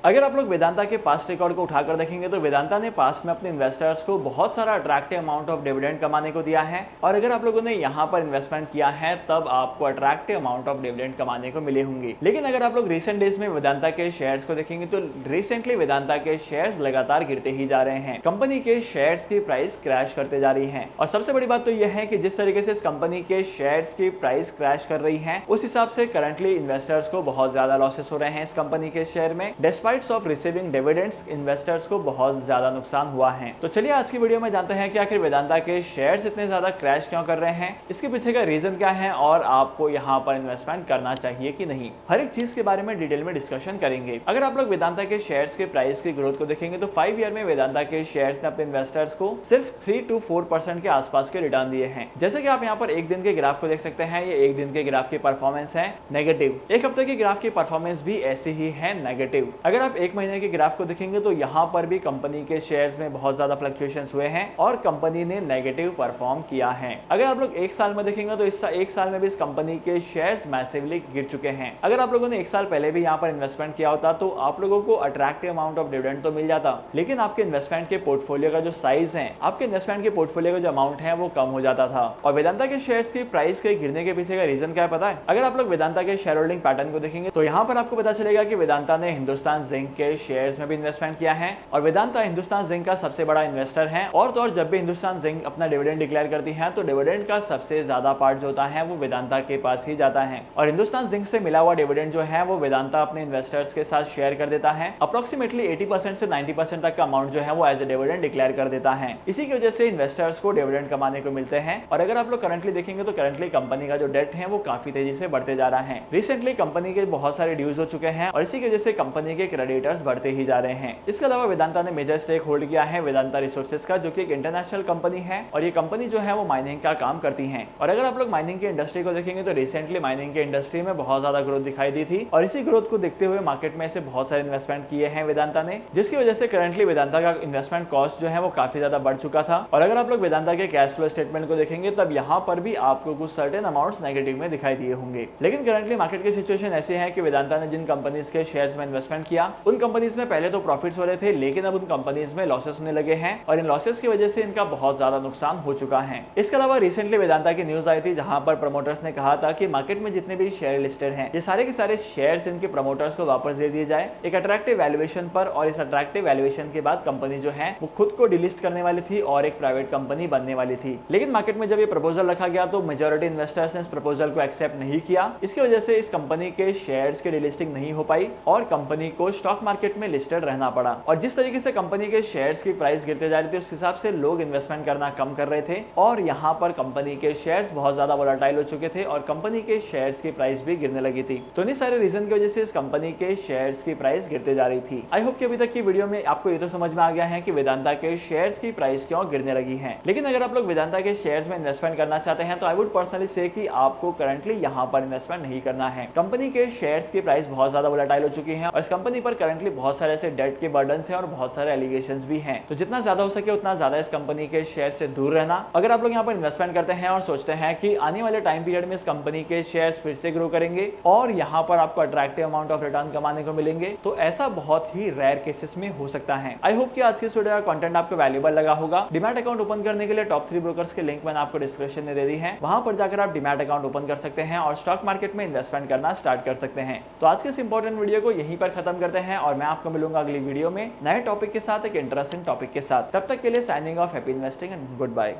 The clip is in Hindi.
अगर आप लोग वेदांता के पास्ट रिकॉर्ड को उठाकर देखेंगे तो वेदांता ने पास्ट में अपने इन्वेस्टर्स को बहुत सारा अट्रैक्टिव अमाउंट ऑफ डिविडेंड कमाने को दिया है और अगर आप लोगों ने यहाँ पर इन्वेस्टमेंट किया है तब आपको अट्रैक्टिव अमाउंट ऑफ डिविडेंड कमाने को मिले होंगे। लेकिन अगर आप लोग रिसेंट डेज में वेदांता के शेयर्स को देखेंगे तो रिसेंटली वेदांता के शेयर्स लगातार गिरते ही जा रहे हैं। कंपनी के शेयर्स की प्राइस क्रैश करते जा रही है और सबसे बड़ी बात तो यह है कि जिस तरीके से इस कंपनी के शेयर्स की प्राइस क्रैश कर रही है उस हिसाब से करंटली इन्वेस्टर्स को बहुत ज्यादा लॉसेस हो रहे हैं इस कंपनी के शेयर में। Despite of receiving dividends investors को बहुत ज्यादा नुकसान हुआ है। तो चलिए आज की वीडियो में जानते हैं कि आखिर वेदांता के शेयर्स इतने ज्यादा क्रैश क्यों कर रहे हैं, इसके पीछे का रीजन क्या है और आपको यहाँ पर इन्वेस्टमेंट करना चाहिए कि नहीं। हर एक चीज के बारे में डिटेल में डिस्कशन करेंगे। अगर आप लोग वेदांता के शेयर्स के प्राइस की ग्रोथ को देखेंगे तो 5 ईयर में वेदांता के शेयर्स ने अपने इन्वेस्टर्स को सिर्फ 3 to 4% के आसपास के रिटर्न दिए हैं। जैसे कि आप यहाँ पर एक दिन के ग्राफ को देख सकते हैं, ये एक दिन के ग्राफ की परफॉर्मेंस है नेगेटिव। एक हफ्ते के ग्राफ की परफॉर्मेंस भी ऐसी ही है नेगेटिव। अगर आप एक महीने के ग्राफ को देखेंगे तो यहाँ पर भी कंपनी के शेयर्स में बहुत ज्यादा फ्लक्चुएशंस हुए हैं और कंपनी ने नेगेटिव परफॉर्म किया है। अगर आप लोग एक साल में देखेंगे तो इस एक साल में भी इस कंपनी के शेयर्स मैसिवली गिर चुके हैं। अगर आप लोगों ने एक साल पहले भी यहाँ पर इन्वेस्टमेंट किया होता तो आप लोगों को अट्रैक्टिव अमाउंट ऑफ डिविडेंड तो मिल जाता, लेकिन आपके इन्वेस्टमेंट के पोर्टफोलियो का जो साइज है, आपके इन्वेस्टमेंट के पोर्टफोलियो का जो अमाउंट है वो कम हो जाता था। और वेदांता के शेयर्स की प्राइस के गिरने के पीछे का रीजन क्या है पता है? अगर आप लोग वेदांता के शेयर होल्डिंग पैटर्न को देखेंगे तो यहाँ पर आपको पता चलेगा कि वेदांता ने हिंदुस्तान जिंक के शेयर्स में भी इन्वेस्टमेंट किया है और वेदांता हिंदुस्तान जिंक का सबसे बड़ा इन्वेस्टर है। और तो और जब भी हिंदुस्तान जिंक अपना डिविडेंड डिक्लेयर करती है तो डिविडेंड का सबसे ज्यादा पार्ट जो होता है वो वेदांता के पास ही जाता है और हिंदुस्तान जिंक से मिला हुआ डिविडेंड जो है वो वेदांता अपने इन्वेस्टर्स के साथ शेयर कर देता है। अप्रोक्सीमेटली 80% से 90% तक का अमाउंट जो है वो एज ए डिविडेंड डिक्लेयर कर देता है। इसी की वजह से इन्वेस्टर्स को डिविडेंड कमाने को मिलते हैं। और अगर आप लोग करंटली देखेंगे तो करंटली कंपनी का जो डेट है वो काफी तेजी से बढ़ते जा रहा है। रिसेंटली कंपनी के बहुत सारे ड्यूज हो चुके हैं और इसी की वजह से कंपनी के क्रेडिटर्स बढ़ते ही जा रहे हैं। इसके अलावा वेदांता ने मेजर स्टेक होल्ड किया है वेदांता रिसोर्सेज का, जो कि एक इंटरनेशनल कंपनी है और ये कंपनी जो है वो माइनिंग का काम करती है। और अगर आप लोग माइनिंग की इंडस्ट्री को देखेंगे तो रिसेंटली माइनिंग की इंडस्ट्री में बहुत ज्यादा ग्रोथ दिखाई दी थी और इसी ग्रोथ को देखते हुए मार्केट में से बहुत सारे इन्वेस्टमेंट किए हैं वेदांता ने, जिसकी वजह से करंटली वेदांता का इन्वेस्टमेंट कॉस्ट जो है वो काफी ज्यादा बढ़ चुका था। और अगर आप लोग वेदांता के कैश फ्लो स्टेटमेंट को देखेंगे तब यहाँ पर भी आपको कुछ सर्टेन अमाउंट्स नेगेटिव में दिखाई दिए होंगे। लेकिन करंटली मार्केट की सिचुएशन ऐसी है कि वेदांता ने जिन कंपनीज के शेयर्स में इन्वेस्टमेंट किया उन कंपनीज में पहले तो प्रॉफिट्स हो रहे थे, लेकिन अब उन कंपनीज में लॉसेस होने लगे हैं और इन लॉसेस की वजह से इनका बहुत ज्यादा नुकसान हो चुका है। इसके अलावा रिसेंटली वेदांता की न्यूज आई थी जहां पर प्रमोटर्स ने कहा था कि मार्केट में जितने भी शेयर लिस्टेड हैं ये सारे के सारे शेयर्स इनके प्रमोटर्स को वापस दे दिए जाए एक अट्रैक्टिव वैल्यूएशन पर। और इस अट्रैक्टिव वैल्यूएशन के बाद कंपनी जो है वो खुद को डिलिस्ट करने वाली थी और एक प्राइवेट कंपनी बनने वाली थी। लेकिन मार्केट में जब ये प्रपोजल रखा गया तो मेजॉरिटी इन्वेस्टर्स ने इस प्रपोजल को एक्सेप्ट नहीं किया। इसकी वजह से इस कंपनी के शेयर्स की डिलिस्टिंग नहीं हो पाई और कंपनी को स्टॉक मार्केट में लिस्टेड रहना पड़ा। और जिस तरीके से कंपनी के शेयर्स की प्राइस गिरते जा रही थी उस हिसाब से लोग इन्वेस्टमेंट करना कम कर रहे थे और यहाँ पर कंपनी के शेयर्स बहुत ज्यादा वोलेटाइल हो चुके थे और कंपनी के शेयर्स की प्राइस भी गिरने लगी थी। तो इन सारे रीजन की वजह से इस कंपनी के शेयर्स की प्राइस गिरते जा रही थी। आई होप कि अभी तक की वीडियो में आपको ये तो समझ में आ गया है कि वेदांता के शेयर्स की प्राइस क्यों गिरने लगी है। लेकिन अगर आप लोग वेदांता के शेयर्स में इन्वेस्टमेंट करना चाहते हैं तो आई वुड पर्सनली से कि आपको करंटली यहाँ पर इन्वेस्टमेंट नहीं करना है। कंपनी के शेयर्स की प्राइस बहुत ज्यादा वोलेटाइल हो चुकी है और इस कंपनी पर करंटली बहुत सारे ऐसे डेट के बर्डन है और बहुत सारे एलिगेशंस भी हैं। तो जितना ज्यादा हो सके उतना ज्यादा इस कंपनी के शेयर से दूर रहना। अगर आप लोग यहाँ पर इन्वेस्टमेंट करते हैं और सोचते हैं कि आने वाले टाइम पीरियड में इस कंपनी के शेयर्स फिर से ग्रो करेंगे और यहाँ पर आपको अट्रैक्टिव अमाउंट ऑफ रिटर्न कमाने को मिलेंगे, तो ऐसा बहुत ही रेयर केसेस में हो सकता है। आई होप कि आज की वीडियो का कंटेंट आपको वैल्यूएबल लगा होगा। डीमैट अकाउंट ओपन करने के लिए टॉप 3 ब्रोकर्स के लिंक मैंने आपको डिस्क्रिप्शन में दे दी है, वहां पर जाकर आप डीमैट अकाउंट ओपन कर सकते हैं और स्टॉक मार्केट में इन्वेस्टमेंट करना स्टार्ट कर सकते हैं। तो आज के इस इंपॉर्टेंट वीडियो को यहीं पर खत्म करते हैं और मैं आपको मिलूंगा अगली वीडियो में नए टॉपिक के साथ, एक इंटरेस्टिंग टॉपिक के साथ। तब तक के लिए signing off, happy investing and good bye.